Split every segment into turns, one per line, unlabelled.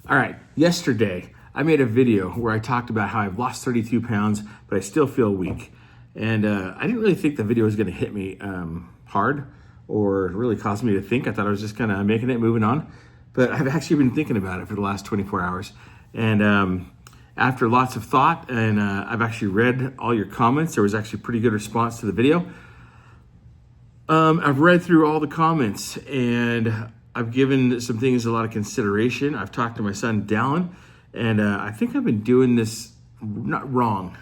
All right, yesterday I made a video where I talked about how I've lost 32 pounds, but I still feel weak. And I didn't really think the video was gonna hit me hard or really cause me to think. I thought I was just kind of making it, moving on. But I've actually been thinking about it for the last 24 hours. And after lots of thought, and I've actually read all your comments, there was actually pretty good response to the video. I've read through all the comments and I've given some things a lot of consideration. I've talked to my son, Dallin, and I think I've been doing this not wrong.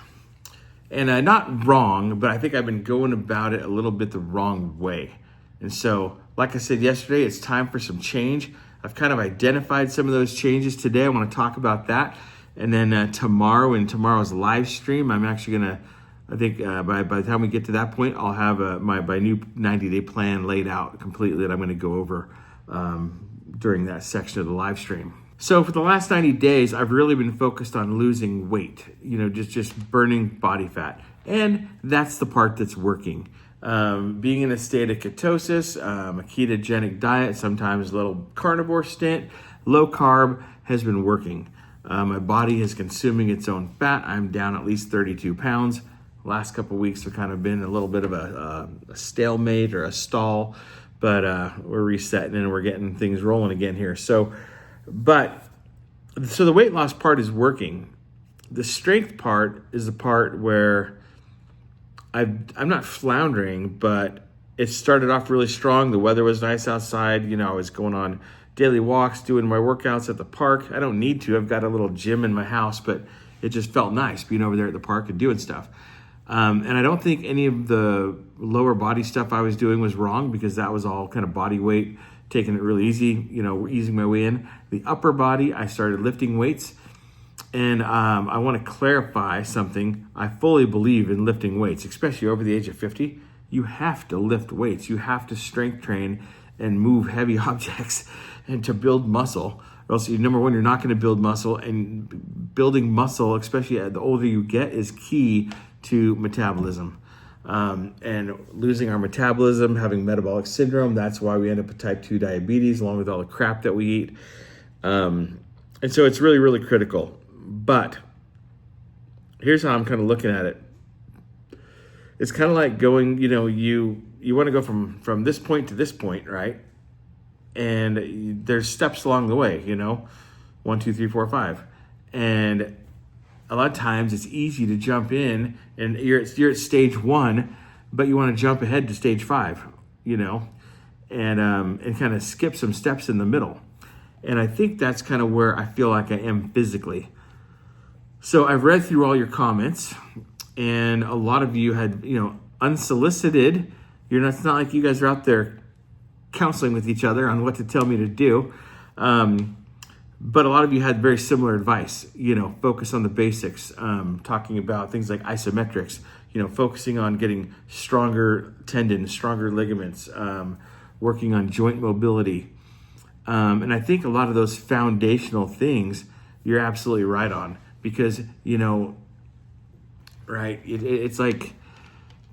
And not wrong, but I think I've been going about it a little bit the wrong way. And so, like I said yesterday, it's time for some change. I've kind of identified some of those changes today. I want to talk about that. And then tomorrow, in tomorrow's live stream, I'm actually going to, I think by the time we get to that point, I'll have my new 90-day plan laid out completely that I'm going to go over during that section of the live stream. So for the last 90 days, I've really been focused on losing weight, just burning body fat. And that's the part that's working. Being in a state of ketosis, a ketogenic diet, sometimes a little carnivore stint, low carb has been working. My body is consuming its own fat. I'm down at least 32 pounds. Last couple of weeks have kind of been a little bit of a stalemate or a stall, but we're resetting and we're getting things rolling again here. So the weight loss part is working. The strength part is the part where I'm not floundering, but it started off really strong. The weather was nice outside. I was going on daily walks, doing my workouts at the park. I don't need to. I've got a little gym in my house, but it just felt nice being over there at the park and doing stuff. And I don't think any of the lower body stuff I was doing was wrong, because that was all kind of body weight, taking it really easy, easing my way in. The upper body, I started lifting weights. And I want to clarify something. I fully believe in lifting weights, especially over the age of 50. You have to lift weights. You have to strength train and move heavy objects and to build muscle. Or else, number one, you're not going to build muscle. And building muscle, especially the older you get, is key to metabolism. And losing our metabolism, having metabolic syndrome, that's why we end up with type 2 diabetes, along with all the crap that we eat. And so it's really, really critical. But here's how I'm kind of looking at it. It's kind of like going, you want to go from this point to this point, right? And there's steps along the way, 1, 2, 3, 4, 5. And a lot of times it's easy to jump in and you're at stage 1, but you want to jump ahead to stage 5, and kind of skip some steps in the middle. And I think that's kind of where I feel like I am physically. So I've read through all your comments, and a lot of you had, unsolicited. It's not like you guys are out there counseling with each other on what to tell me to do. But a lot of you had very similar advice, focus on the basics, talking about things like isometrics, focusing on getting stronger tendons, stronger ligaments, working on joint mobility. And I think a lot of those foundational things you're absolutely right on, because, right, it's like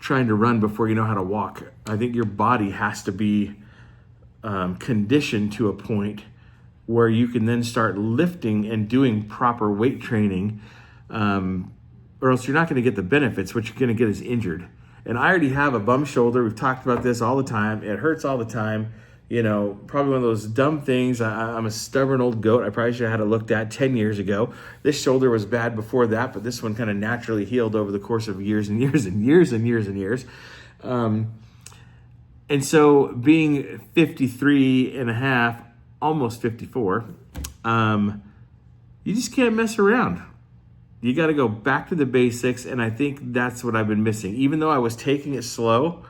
trying to run before you know how to walk. I think your body has to be conditioned to a point where you can then start lifting and doing proper weight training, or else you're not going to get the benefits. What you're going to get is injured. And I already have a bum shoulder. We've talked about this all the time. It hurts all the time. Probably one of those dumb things. I'm a stubborn old goat. I probably should have had it looked at 10 years ago. This shoulder was bad before that, but this one kind of naturally healed over the course of years and years and years and years and years. And so being 53 and a half, almost 54, you just can't mess around. You got to go back to the basics, and I think that's what I've been missing. Even though I was taking it slow,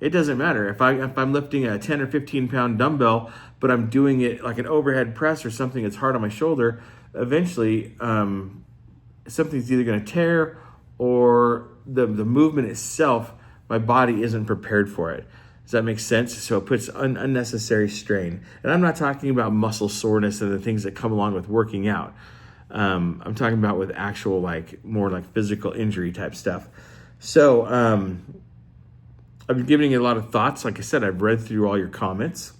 it doesn't matter. If I'm lifting a 10 or 15 pound dumbbell, but I'm doing it like an overhead press or something that's hard on my shoulder, eventually something's either going to tear, or the movement itself, my body isn't prepared for it. Does that make sense? So it puts unnecessary strain. And I'm not talking about muscle soreness and the things that come along with working out. I'm talking about with actual, more like physical injury type stuff. So I've been giving it a lot of thoughts. Like I said, I've read through all your comments.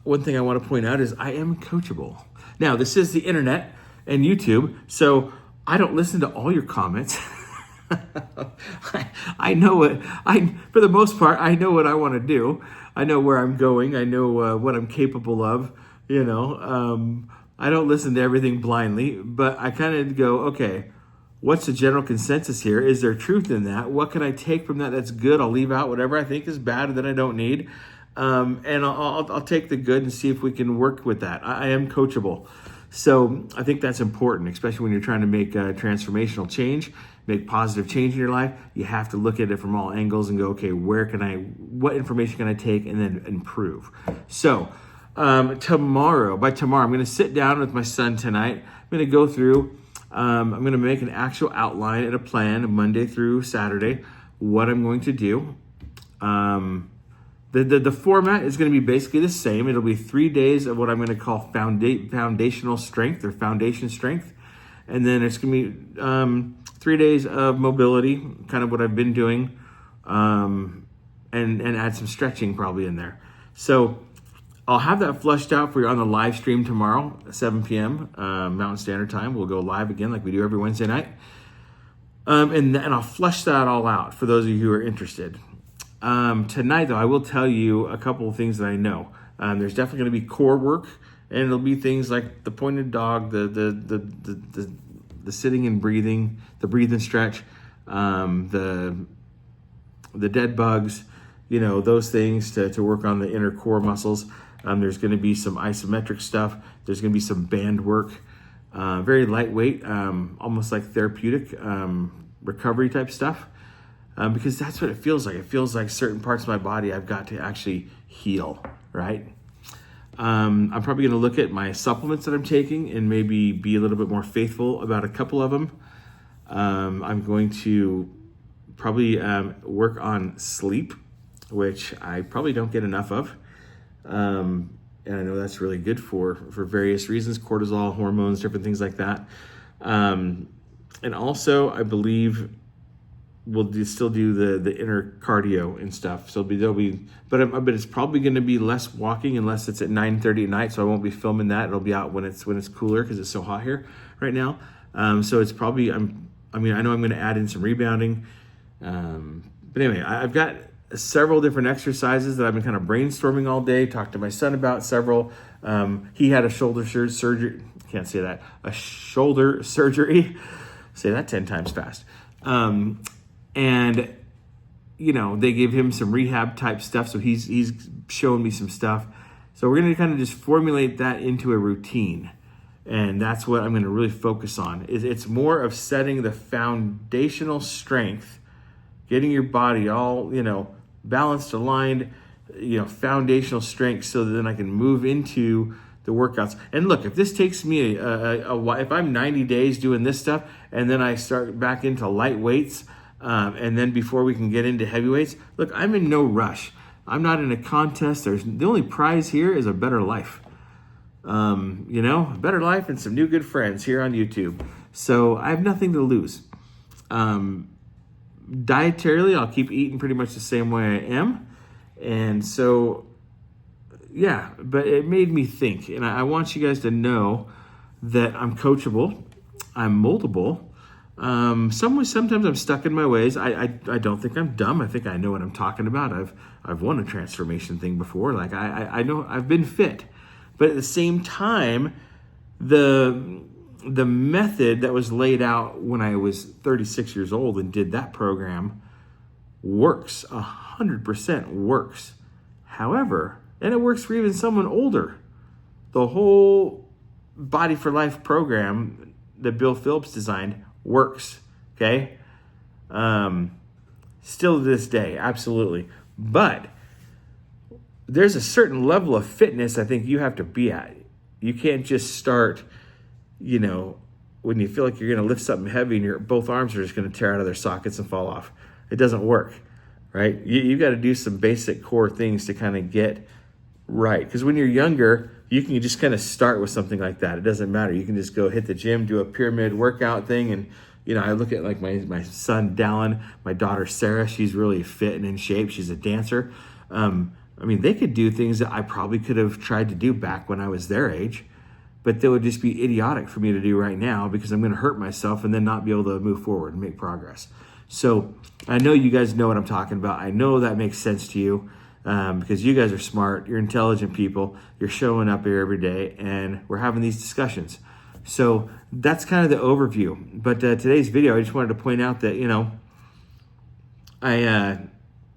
one thing I want to point out is I am coachable. Now, this is the internet and YouTube, so I don't listen to all your comments. I know for the most part, I know what I want to do. I know where I'm going. I know what I'm capable of. I don't listen to everything blindly, but I kind of go, okay, what's the general consensus here? Is there truth in that? What can I take from that that's good? I'll leave out whatever I think is bad that I don't need. And I'll take the good and see if we can work with that. I am coachable. So I think that's important, especially when you're trying to make a transformational change, make positive change in your life. You have to look at it from all angles and go, okay, what information can I take and then improve? So by tomorrow, I'm going to sit down with my son tonight. I'm going to go through, I'm going to make an actual outline and a plan Monday through Saturday, what I'm going to do. The format is going to be basically the same. It'll be 3 days of what I'm going to call foundational strength or foundation strength. And then it's going to be 3 days of mobility, kind of what I've been doing, and add some stretching probably in there. So I'll have that flushed out for you on the live stream tomorrow, 7 p.m. Mountain Standard Time. We'll go live again like we do every Wednesday night. And I'll flush that all out for those of you who are interested. Tonight, though, I will tell you a couple of things that I know. There's definitely going to be core work, and it'll be things like the pointed dog, the sitting and breathing, the breathe and stretch, the dead bugs, those things to work on the inner core muscles. There's going to be some isometric stuff. There's going to be some band work, very lightweight, almost like therapeutic recovery type stuff. Because that's what it feels like. It feels like certain parts of my body I've got to actually heal, right? I'm probably going to look at my supplements that I'm taking and maybe be a little bit more faithful about a couple of them. I'm going to probably work on sleep, which I probably don't get enough of. And I know that's really good for various reasons, cortisol, hormones, different things like that. And also, I believe we'll still do the inner cardio and stuff. So but it's probably going to be less walking unless it's at 9:30 at night. So I won't be filming that. It'll be out when it's cooler because it's so hot here right now. So it's probably I know I'm going to add in some rebounding. But anyway, I've got several different exercises that I've been kind of brainstorming all day. Talked to my son about several. He had a shoulder surgery. Can't say that. A shoulder surgery. Say that 10 times fast. And, they gave him some rehab type stuff. So he's showing me some stuff. So we're going to kind of just formulate that into a routine. And that's what I'm going to really focus on. It's more of setting the foundational strength, getting your body all, balanced, aligned, foundational strength so that then I can move into the workouts. And look, if this takes me a while, if I'm 90 days doing this stuff and then I start back into light weights, and then before we can get into heavyweights, look, I'm in no rush. I'm not in a contest. The only prize here is a better life. A better life and some new good friends here on YouTube. So I have nothing to lose. Dietarily, I'll keep eating pretty much the same way I am. And so, yeah, but it made me think. And I want you guys to know that I'm coachable. I'm moldable. Sometimes I'm stuck in my ways. I don't think I'm dumb. I think I know what I'm talking about. I've won a transformation thing before. Like I know I've been fit, but at the same time, the method that was laid out when I was 36 years old and did that program works. 100% works. However, and it works for even someone older. The whole Body for Life program that Bill Phillips designed works, okay? Still to this day, absolutely. But there's a certain level of fitness I think you have to be at. You can't just start, when you feel like you're going to lift something heavy and both arms are just going to tear out of their sockets and fall off. It doesn't work, right? You got to do some basic core things to kind of get right. Because when you're younger, you can just kind of start with something like that. It doesn't matter. You can just go hit the gym, do a pyramid workout thing. And, I look at like my son, Dallin, my daughter, Sarah. She's really fit and in shape. She's a dancer. I mean, they could do things that I probably could have tried to do back when I was their age, but that would just be idiotic for me to do right now because I'm going to hurt myself and then not be able to move forward and make progress. So I know you guys know what I'm talking about. I know that makes sense to you because you guys are smart. You're intelligent people. You're showing up here every day and we're having these discussions. So that's kind of the overview. But today's video, I just wanted to point out that,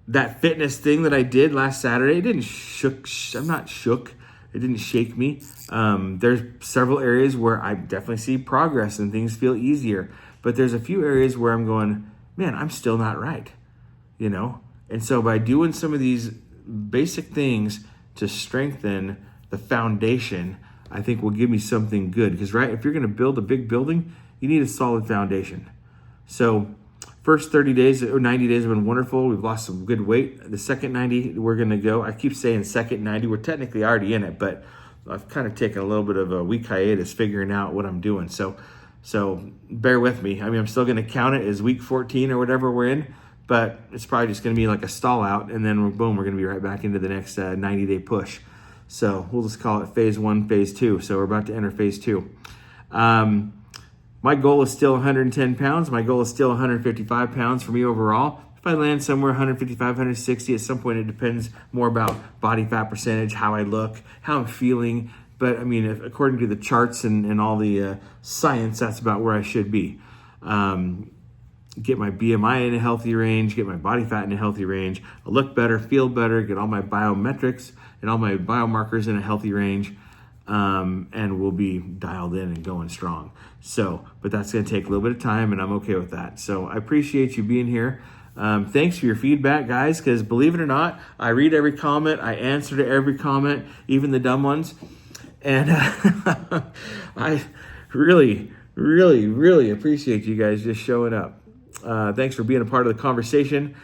that fitness thing that I did last Saturday, it didn't I'm not shook. It didn't shake me. There's several areas where I definitely see progress and things feel easier. But there's a few areas where I'm going, man, I'm still not right, And so by doing some of these basic things to strengthen the foundation, I think will give me something good. Because, right, if you're going to build a big building, you need a solid foundation. So first 30 days or 90 days have been wonderful. We've lost some good weight. The second 90, we're going to go. I keep saying second 90. We're technically already in it, but I've kind of taken a little bit of a week hiatus figuring out what I'm doing. So bear with me. I mean, I'm still going to count it as week 14 or whatever we're in, but it's probably just going to be like a stall out, and then boom, we're going to be right back into the next 90-day push. So we'll just call it phase 1, phase 2. So we're about to enter phase 2. My goal is still 110 pounds. My goal is still 155 pounds for me overall. If I land somewhere 155, 160, at some point it depends more about body fat percentage, how I look, how I'm feeling. But I mean, according to the charts and all the science, that's about where I should be. Get my BMI in a healthy range, get my body fat in a healthy range, I look better, feel better, get all my biometrics and all my biomarkers in a healthy range. And we'll be dialed in and going strong. But that's going to take a little bit of time, and I'm okay with that. So I appreciate you being here. Thanks for your feedback, guys, because believe it or not, I read every comment. I answer to every comment, even the dumb ones. And I really, really, really appreciate you guys just showing up. Thanks for being a part of the conversation.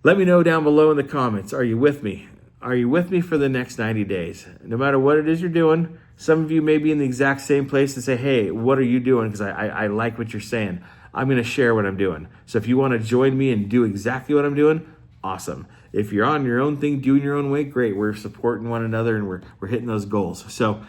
Let me know down below in the comments. Are you with me? Are you with me for the next 90 days? No matter what it is you're doing, some of you may be in the exact same place and say, hey, what are you doing? Because I like what you're saying. I'm going to share what I'm doing. So if you want to join me and do exactly what I'm doing, awesome. If you're on your own thing, doing your own way, great. We're supporting one another and we're hitting those goals. So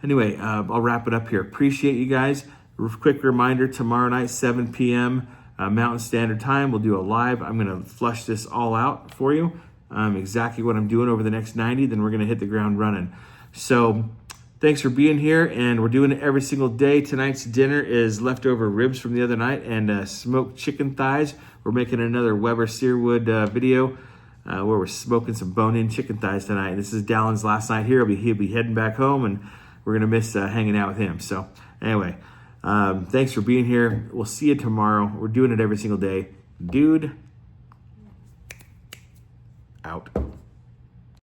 anyway, I'll wrap it up here. Appreciate you guys. Quick reminder, tomorrow night, 7 p.m. Mountain Standard Time, we'll do a live. I'm going to flush this all out for you. Exactly what I'm doing over the next 90, then we're going to hit the ground running. So thanks for being here, and we're doing it every single day. Tonight's dinner is leftover ribs from the other night and smoked chicken thighs. We're making another Weber Searwood video where we're smoking some bone-in chicken thighs tonight. This is Dallin's last night here. He'll be heading back home, and we're going to miss hanging out with him. So anyway, thanks for being here. We'll see you tomorrow. We're doing it every single day. Dude, out.